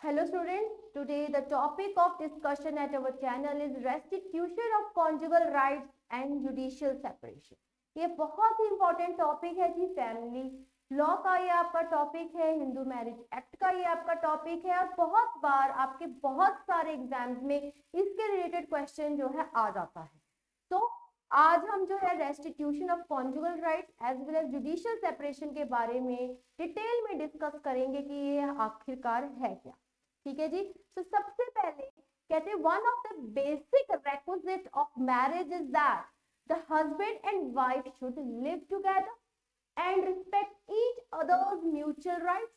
Hello students, today the topic of discussion at our channel is restitution of conjugal rights and judicial separation. ये बहुत ही important topic है जी. Family law का ये आपका topic है, Hindu marriage act का ये आपका टॉपिक है और बहुत बार आपके बहुत सारे एग्जाम्स में इसके रिलेटेड क्वेश्चन जो है आ जाता है. तो आज हम जो है restitution of conjugal rights as well as judicial separation के बारे में डिटेल में डिस्कस करेंगे कि ये आखिरकार है क्या. ठीक है जी. तो सबसे पहले कहते हैं one of the basic requisite of marriage is that the husband and wife should live together and respect each others mutual rights.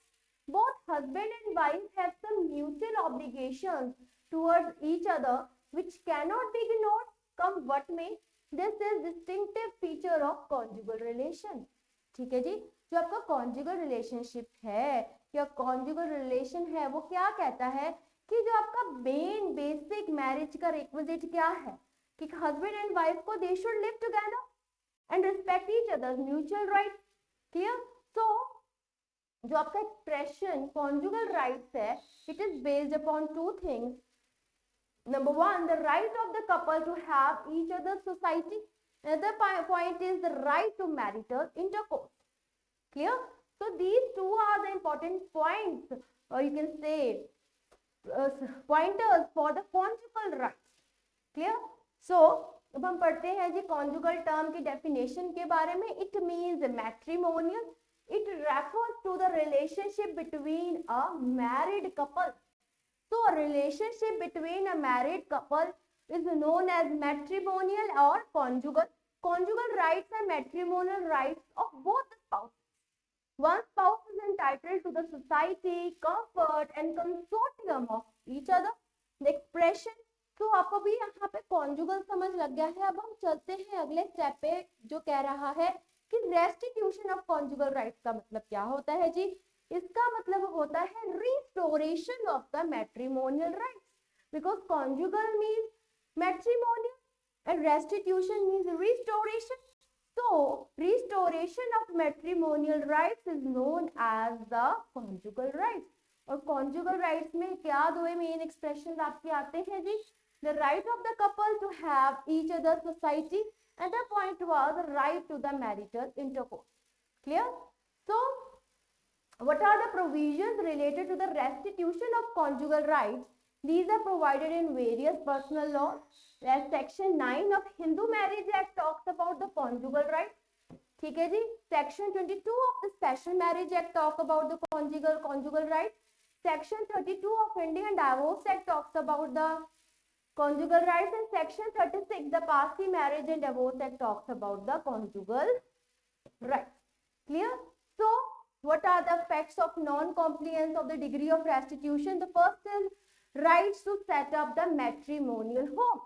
Both husband and wife have some mutual obligations towards each other which cannot be ignored come what may. This is distinctive feature of conjugal relation. ठीक है जी. जो आपका conjugal relationship है या conjugal relation है वो क्या कहता है कि जो आपका मेन बेसिक मैरिज का रिक्विजिट क्या है कि हस्बैंड एंड वाइफ को they should live together and respect each others mutual rights. Clear. So जो आपका एक्सप्रेशन कॉन्जुगल राइट्स है it is based upon two things. Number one, the right of the couple to have each other's society. Another point is the right to marital intercourse. Clear? So these two are the important points, or you can say pointers for the conjugal rights. Clear? So अब हम पढ़ते हैं जी conjugal term की definition के बारे में. It means matrimonial. It refers to the relationship between a married couple. So a relationship between a married couple is known as matrimonial or conjugal. Conjugal rights are matrimonial rights of both the spouses. One spouse is entitled to the society, comfort and consortium of each other. The expression. तो आपको भी यहाँ पे conjugal समझ लग गया है. अब हम चलते हैं अगले स्टेप पे जो कह रहा है कि restitution of conjugal rights का मतलब क्या होता है जी. इसका मतलब होता है restoration of the matrimonial rights because conjugal means matrimonial and restitution means restoration. तो restoration of matrimonial rights is known as the conjugal rights. और कॉन्जुगल राइट्स में क्या दो मेन एक्सप्रेशन आपके आते हैं जी. The right of the couple to have each other society and the point was right to the marital intercourse. Clear. So what are the provisions related to the restitution of conjugal rights? These are provided in various personal laws. As section 9 of Hindu Marriage Act talks about the conjugal rights. ठीक है जी. section 22 of the Special Marriage Act talk about the conjugal rights. section 32 of Indian Divorce Act talks about the conjugal rights and section 36 the Parsi Marriage and Divorce Act talks about the conjugal rights. Clear. So what are the effects of non-compliance of the degree of restitution? The first is rights to set up the matrimonial home.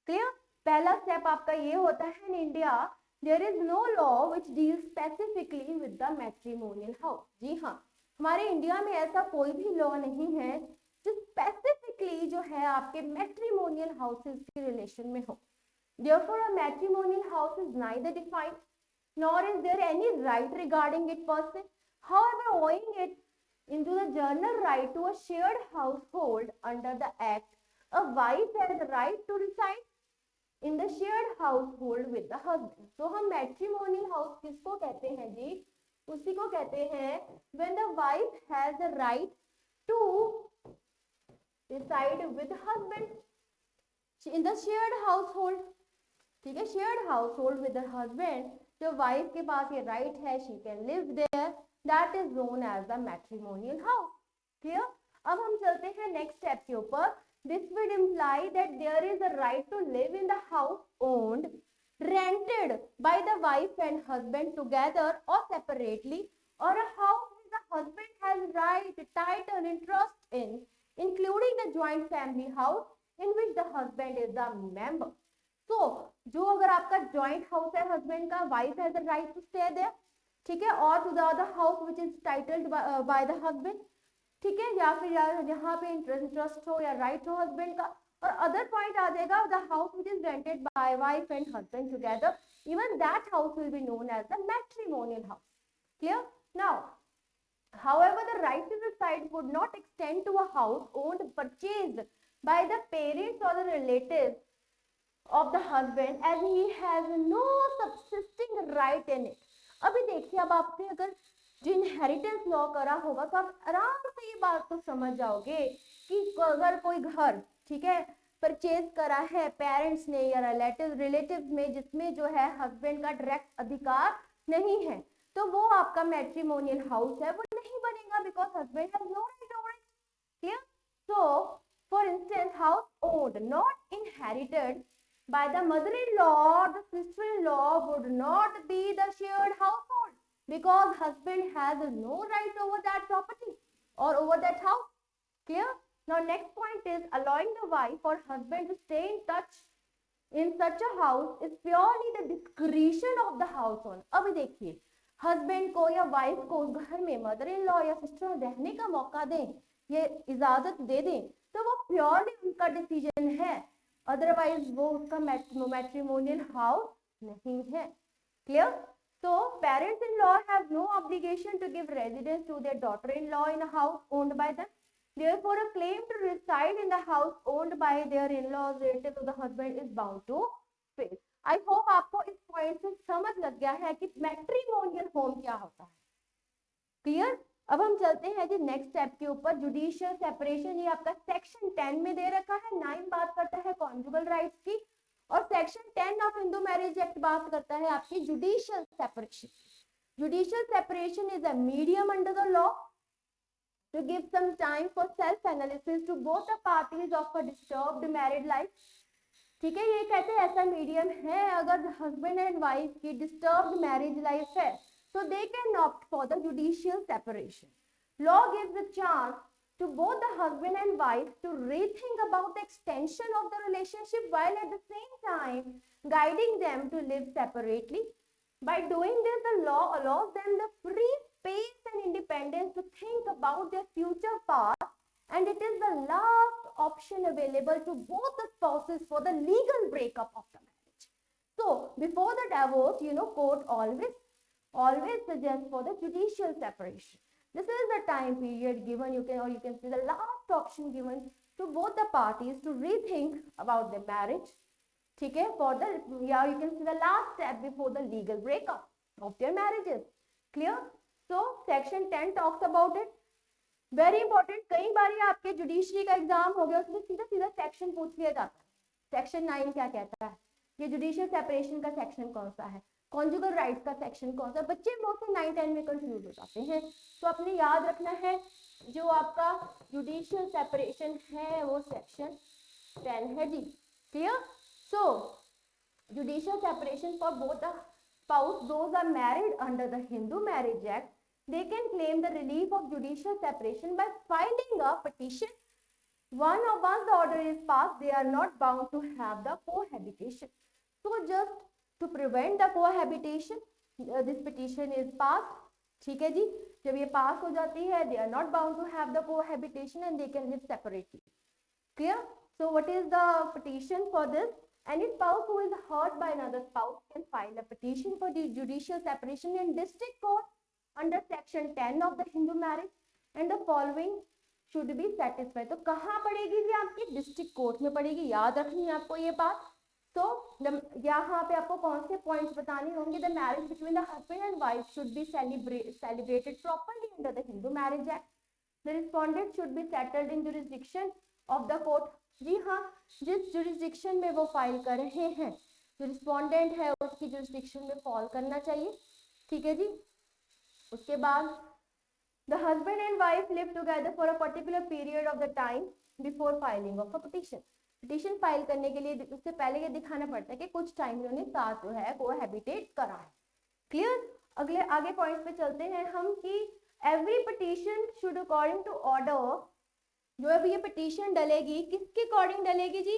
Clear. पहला step आपका ये होता है. in India there is no law which deals specifically with the matrimonial house. जी हाँ, हमारे India में ऐसा कोई भी लॉ नहीं है जो स्पेसिफिकली जो है आपके मैट्रिमोनियल हाउसेस के रिलेशन में हो. Therefore a matrimonial house is neither defined nor is there any right regarding it per se. However, owing it into the general right to a shared household under the Act, a wife has the right to reside in the shared household with the husband. So, हम matrimonial house किसको कहते हैं जी? उसी को कहते हैं when the wife has the right to reside with the husband in the shared household. ठीक है. shared household with the husband. जो wife के पास ये right है, she can live there. That is known as the matrimonial house. Clear? अब हम चलते हैं next step के ऊपर. This would imply that there is a right to live in the house owned, rented by the wife and husband together or separately, or a house which the husband has right, title, interest in, including the joint family house in which the husband is a member. So, जो अगर आपका joint house है husband का, wife has the right to stay there. ठीक है. और to the other house which is titled by the husband. ठीक है. या फिर यहाँ पे इंटरेस्ट हो या राइट हो हस्बैंड का. और अदर पॉइंट आ जाएगा the house which is rented by wife and husband together. Even that house will be known as the matrimonial house. Clear. Now However, the right to reside would not extend to a house owned purchased by the parents or the relatives of the husband as he has no subsisting right in it. अभी देखिए, अब आपने अगर जो inheritance law करा होगा तो आप आराम से ये बात को समझ जाओगे कि अगर कोई घर, ठीक है, परचेज करा है पेरेंट्स ने या रिलेटिव्स में जिसमें जो है हस्बैंड का डायरेक्ट अधिकार नहीं है, तो वो आपका मैट्रिमोनियल हाउस है, वो नहीं बनेगा because husband has no right over it. Clear? So for instance house owned not inherited by the mother-in-law or the sister-in-law would not be the shared household because husband has no right over that property or over that house. Clear? Now next point is allowing the wife or husband to stay in touch in such a house is purely the discretion of the house owner. अभी देखिए, husband को या wife को उस घर में mother in law या sister रहने का मौका दें, ये इजाजत दे दें, तो वो प्योरली उनका डिसीजन है, अदरवाइज वो उसका मैट्रिमोनियल हाउस नहीं है. Clear? So parents in law have no obligation to give residence to their daughter in law in a house owned by them. Therefore a claim to reside in the house owned by their in-laws relative to the husband is bound to fail. I hope आपको इस point से समझ लग गया है कि matrimonial home क्या होता है. क्लियर? अब हम चलते हैं जी नेक्स्ट स्टेप के ऊपर, जुडिशियल सेपरेशन. ये आपका सेक्शन 10 में दे रखा है. 9 बात करता है कॉन्जुगल राइट्स की और section 10 of Hindu marriage act बात करता है आपकी judicial separation. Judicial separation is a medium under the law to give some time for self analysis to both the parties of a disturbed married life. ठीक है, ये कहते हैं ऐसा मीडियम है अगर हस्बैंड एंड वाइफ की डिस्टर्ब्ड मैरिज लाइफ है so they can opt for the judicial separation. Law gives a chance to both the husband and wife to rethink about the extension of the relationship while at the same time guiding them to live separately. By doing this, the law allows them the free space and independence to think about their future path, and it is the last option available to both the spouses for the legal breakup of the marriage. So, before the divorce, court always suggests for the judicial separation. This is the time period given, you can see the last option given to both the parties to rethink about their marriage. ठीक है, for the you can see the last step before the legal breakup of their marriages. Clear? So section 10 talks about it. Very important. कई बार आपके judiciary का exam हो गया, उसमें सीधा सीधा सेक्शन पूछ लिया जाता है. सेक्शन 9 क्या कहता है, ये जुडिशियल सेपरेशन का सेक्शन कौन सा है, कॉन्जुगल राइट्स का सेक्शन कौन सा. बच्चे मोस्टली 9-10 में कंफ्यूज हो जाते हैं, तो आपने याद रखना है जो आपका जुडिशियल सेपरेशन है वो सेक्शन 10 है जी. Clear? So, judicial separation for both the spouse, those are married under the Hindu Marriage Act, they can claim the relief of judicial separation by filing a petition. Once the order is passed, they are not bound to have the cohabitation. So, just to prevent the cohabitation, this petition is passed. ठीक है जी, जब ये पास हो जाती है, they are not bound to have the cohabitation and they can live separately. Clear? So, what is the petition for this? Any spouse who is hurt by another spouse can file a petition for the judicial separation in district court under section 10 of the Hindu marriage and the following should be satisfied. तो कहाँ पड़ेगी जी, आपकी district court में पड़ेगी. याद रखनी है आपको ये बात. तो यहाँ पे आपको कौन से पॉइंट्स बताने होंगे. The marriage between the husband and wife should be celebrated properly under the Hindu Marriage Act. The respondent should be settled in jurisdiction of the court. जी हाँ, जिस जुरिस्डिक्शन में वो फाइल कर रहे हैं, जो रिस्पोंडेंट है उसकी जुरिस्डिक्शन में फॉल करना चाहिए. ठीक है जी. उसके बाद the husband and wife live together for a particular period of the time before filing of a petition. Petition file करने के लिए उससे पहले ये दिखाना पड़ता है कि कुछ टाइम उन्होंने साथ जो है कोहैबिटेट करा है. क्लियर? अगले आगे पॉइंट पे चलते हैं हम कि every petition should according to order, जो अभी ये पिटीशन डलेगी किसके अकॉर्डिंग डलेगी जी,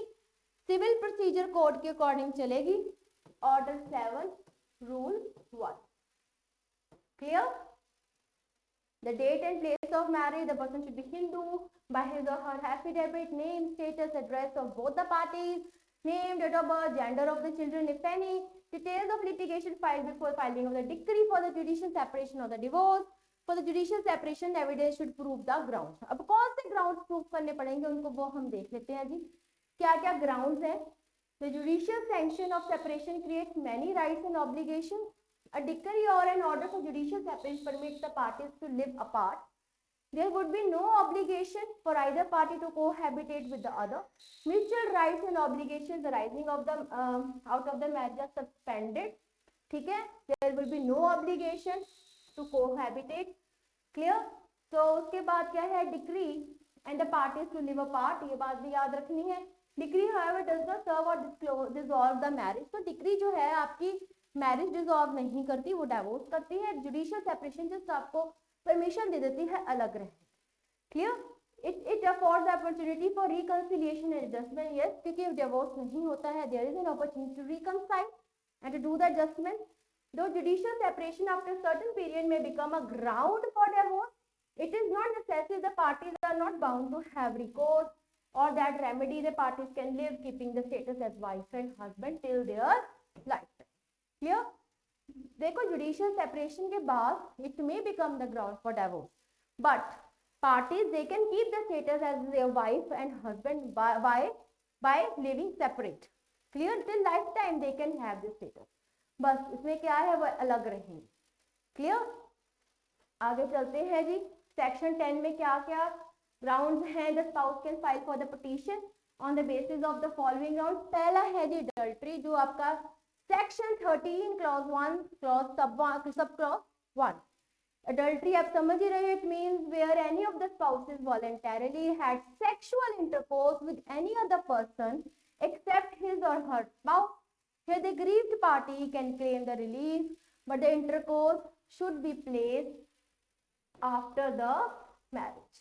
सिविल प्रोसीजर कोड के अकॉर्डिंग चलेगी. Order 7 rule 1. Clear? The date and place of marriage, the person should be Hindu by his or her affidavit, name, status, address of both the parties, name, date of birth, gender of the children if any, details of litigation filed before filing of the decree for the judicial separation or the divorce, For the judicial separation, evidence should prove the grounds. अब कौन से grounds prove करने पड़ेंगे उनको, वो हम देख लेते हैं जी. क्या क्या grounds हैं? The judicial sanction of separation creates many rights and obligations. A decree or an order for judicial separation permits the parties to live apart. There would be no obligation for either party to cohabitate with the other. Mutual rights and obligations arising of the out of the marriage are suspended. ठीक है? There will be no obligation to cohabitate. Clear? So उसके बाद क्या है? Decree and the parties to live apart. ये बात भी याद रखनी है. Decree, however, does not serve or dissolve the marriage. तो decree जो है आपकी मैरिज डिसॉल्व नहीं करती, वो डाइवोर्स करती है. जुडिशियल सेपरेशन जस्ट आपको परमिशन दे देती है अलग रहने. Clear? It affords the opportunity for reconciliation and adjustment. Yes, क्योंकि डिवोर्स नहीं होता है, there is an opportunity to reconcile and to do the adjustment. Though judicial separation after certain period में become a ground for divorce, it is not necessary the parties are not bound to have recourse or that remedy. The parties can live keeping the status as wife and husband till their lifetime. Clear? देखो, judicial separation के बाद it may become the ground for divorce, but parties they can keep the status as their wife and husband by living separate. Clear? Till lifetime they can have this status. बस इसमें क्या है, वो अलग रहेंगे. Clear? आगे चलते हैं जी. सेक्शन 10 में क्या क्या ग्राउंड्स हैं? The spouse can file for the petition on the basis of the following ground. पहला है जी अडल्ट्री, जो आपका section 13 clause 1 clause sub clause 1. Adultery आप समझ ही रहे, it means where any of the spouses voluntarily had sexual intercourse with any other person except his or her spouse. Here the aggrieved party can claim the release, but the intercourse should be placed after the marriage.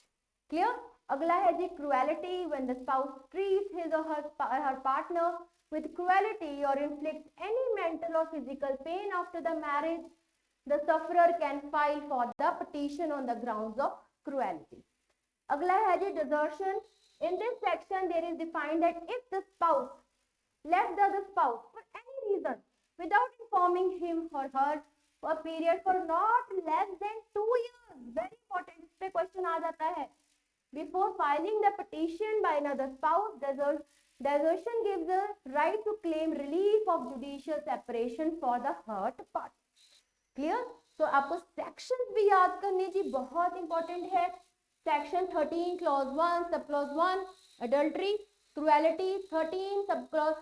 Clear? अगला है जी cruelty, when the spouse treats his or her partner with cruelty or inflicts any mental or physical pain after the marriage, the sufferer can file for the petition on the grounds of cruelty. अगला है जी desertion. In this section there is defined that if the spouse left the other spouse for any reason without informing him or her for a period for not less than 2 years, very important, इस पे question आ जाता है, before filing the petition by another spouse, desertion gives the right to claim relief of judicial separation for the hurt party. Clear? तो आपको sections भी याद करने जी, बहुत इंपॉर्टेंट है. Section 13 clause 1 sub clause 1 adultery, cruelty 13 sub clause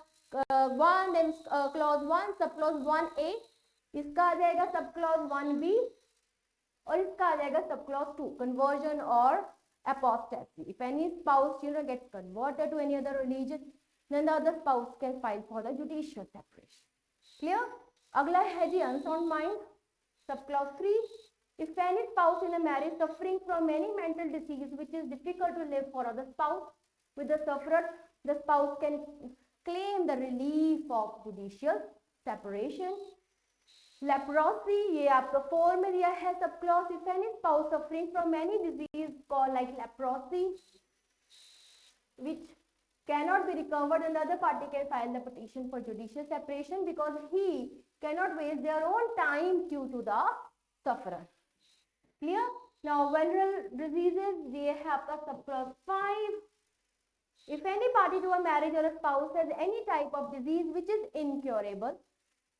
1, then clause 1 sub clause 1A, इसका आ जाएगा sub clause 1B और इसका आ जाएगा सब क्लॉज 2 कन्वर्जन और apostasy. If any spouse children gets converted to any other religion, then the other spouse can file for the judicial separation. Clear? अगला है जी unsound mind. Subclause 3. If any spouse in a marriage suffering from any mental disease which is difficult to live for other spouse with the sufferer, the spouse can claim the relief of judicial separation. Leprosy, ये आपका 4 में दिया है subclause. If any spouse suffering from any disease called like leprosy which cannot be recovered, and the other party can file the petition for judicial separation because he cannot waste their own time due to the sufferer. Clear? Now venereal diseases, ये है आपका subclause 5. If any party to a marriage or a spouse has any type of disease which is incurable,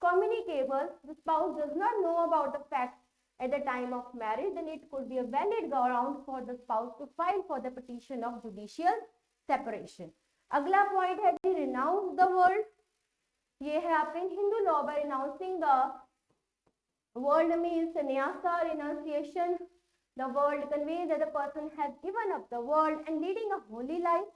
communicable, the spouse does not know about the fact at the time of marriage, then it could be a valid ground for the spouse to file for the petition of judicial separation. अगला point है जी renounce the world. ये है आपके Hindu law by renouncing the world means sannyasa, renunciation. The world conveys that the person has given up the world and leading a holy life.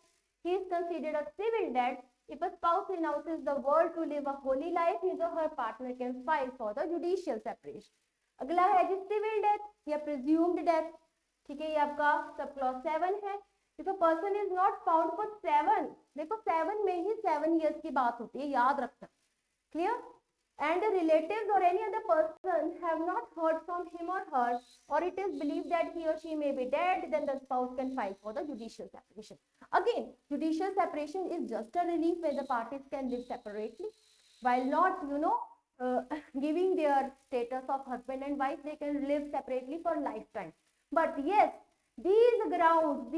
He is considered a civil debt. If a spouse renounces the world to live a holy life, his or her partner can file for the judicial separation. अगला है जी civil death या presumed death. ठीक है, ये आपका sub clause 7 है. If a person is not found for 7, देखो 7 में ही 7 years की बात होती है, याद रखना. Clear? And the relatives or any other person have not heard from him or her, or it is believed that he or she may be dead, then the spouse can file for the judicial separation. Again, judicial separation is just a relief where the parties can live separately, while not, giving their status of husband and wife, they can live separately for lifetime. But yes, these grounds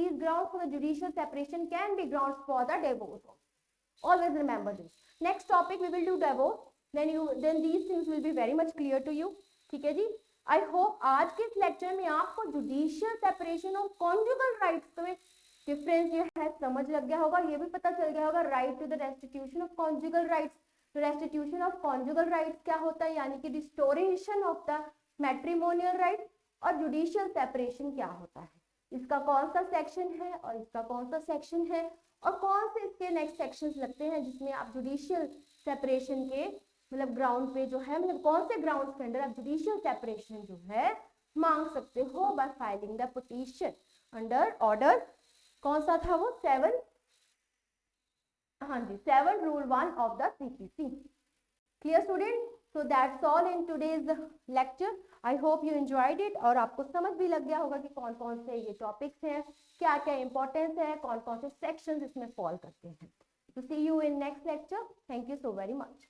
for the judicial separation can be grounds for the divorce. Always remember this. Next topic we will do divorce. Then these things will be very much clear to you. ठीक है जी. I hope आज के इस lecture में आपको judicial separation और conjugal rights में difference जो है समझ लग गया होगा. ये भी पता चल गया होगा right to the restitution of conjugal rights. Restitution of conjugal rights क्या होता है, यानी कि restoration of the matrimonial rights, और जुडिशियल सेपरेशन क्या होता है, इसका कौन सा सेक्शन है और इसका कौन सा सेक्शन है, और कौन से इसके नेक्स्ट सेक्शंस लगते हैं जिसमें आप जुडिशियल सेपरेशन के मतलब ग्राउंड पे जो है, मतलब कौन से ग्राउंड्स के अंदर आप जुडिशियल सेपरेशन जो है मांग सकते हो bye filing the petition under order. कौन सा था वो 7, हाँ जी 7 rule 1 of the CPC. Clear student? So that's all in today's lecture. I hope you enjoyed it, और आपको समझ भी लग गया होगा कि कौन कौन से ये टॉपिक्स हैं, क्या क्या इंपॉर्टेंस है, कौन कौन से सेक्शंस इसमें फॉल करते हैं. तो see you in next lecture. Thank you so very much.